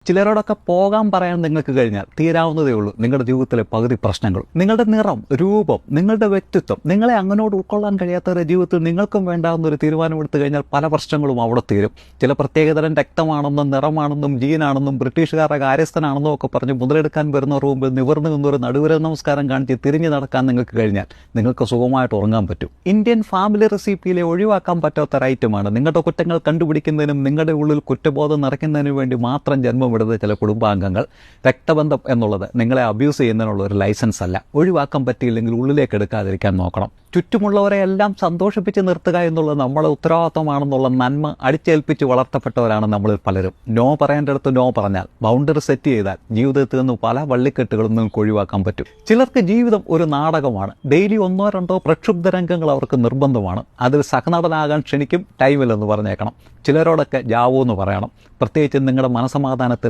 ചിലരോടൊക്കെ പോകാൻ പറയാൻ നിങ്ങൾക്ക് കഴിഞ്ഞാൽ തീരാവുന്നതേ ഉള്ളൂ നിങ്ങളുടെ ജീവിതത്തിലെ പകുതി പ്രശ്നങ്ങൾ. നിങ്ങളുടെ നിറം, രൂപം, നിങ്ങളുടെ വ്യക്തിത്വം, നിങ്ങളെ അങ്ങനോട് ഉൾക്കൊള്ളാൻ കഴിയാത്തവരുടെ ജീവിതത്തിൽ നിങ്ങൾക്കും വേണ്ടാവുന്ന ഒരു തീരുമാനമെടുത്തു കഴിഞ്ഞാൽ പല പ്രശ്നങ്ങളും അവിടെ തീരും. ചില പ്രത്യേകതരം രക്തമാണെന്നും നിറമാണെന്നും ജീനാണെന്നും ബ്രിട്ടീഷുകാരുടെ കാര്യസ്ഥനാണെന്നും ഒക്കെ പറഞ്ഞ് മുതലെടുക്കാൻ വരുന്നവർ മുമ്പിൽ നിവർന്നു നിന്നൊരു നടുവിര നമസ്കാരം കാണിച്ച് തിരിഞ്ഞു നടക്കാൻ നിങ്ങൾക്ക് കഴിഞ്ഞാൽ നിങ്ങൾക്ക് സുഖമായിട്ട് ഉറങ്ങാൻ പറ്റും. ഇന്ത്യൻ ഫാമിലി റെസിപ്പിയിലെ ഒഴിവാക്കാൻ പറ്റാത്ത ഒരു ഐറ്റമാണ് നിങ്ങളുടെ കുറ്റങ്ങൾ കണ്ടുപിടിക്കുന്നതിനും നിങ്ങളുടെ ഉള്ളിൽ കുറ്റബോധം നിറയ്ക്കുന്നതിനും വേണ്ടി മാത്രം ജന്മം വിടുന്ന ചില കുടുംബാംഗങ്ങൾ. രക്തബന്ധം എന്നുള്ളത് നിങ്ങളെ അബ്യൂസ് ചെയ്യുന്നതിനുള്ള ഒരു ലൈസൻസ് അല്ല. ഒഴിവാക്കാൻ പറ്റിയില്ലെങ്കിൽ ഉള്ളിലേക്ക് എടുക്കാതിരിക്കാൻ നോക്കണം. ചുറ്റുമുള്ളവരെ എല്ലാം സന്തോഷിപ്പിച്ച് നിർത്തുക എന്നുള്ളത് നമ്മളെ ഉത്തരവാദിത്തമാണെന്നുള്ള നന്മ അടിച്ചേൽപ്പിച്ച് വളർത്തപ്പെട്ടവരാണ് നമ്മളിൽ പലരും. നോ പറയേണ്ടടുത്ത് നോ പറഞ്ഞാൽ, ബൗണ്ടറി സെറ്റ് ചെയ്താൽ ജീവിതത്തിൽ നിന്ന് പല വള്ളിക്കെട്ടുകളും നിങ്ങൾക്ക് ഒഴിവാക്കാൻ പറ്റും. ചിലർക്ക് ജീവിതം ഒരു നാടകമാണ്. ഡെയിലി 1-2 പ്രക്ഷുബ്ധ രംഗങ്ങൾ അവർക്ക് നിർബന്ധമാണ്. അതിൽ സഹനടനാകാൻ ക്ഷണിക്കും, ടൈമില്ലെന്ന് പറഞ്ഞേക്കണം. ചിലരോടൊക്കെ ജാവോ എന്ന് പറയണം. പ്രത്യേകിച്ച് നിങ്ങളുടെ മനസമാധാനത്തിൽ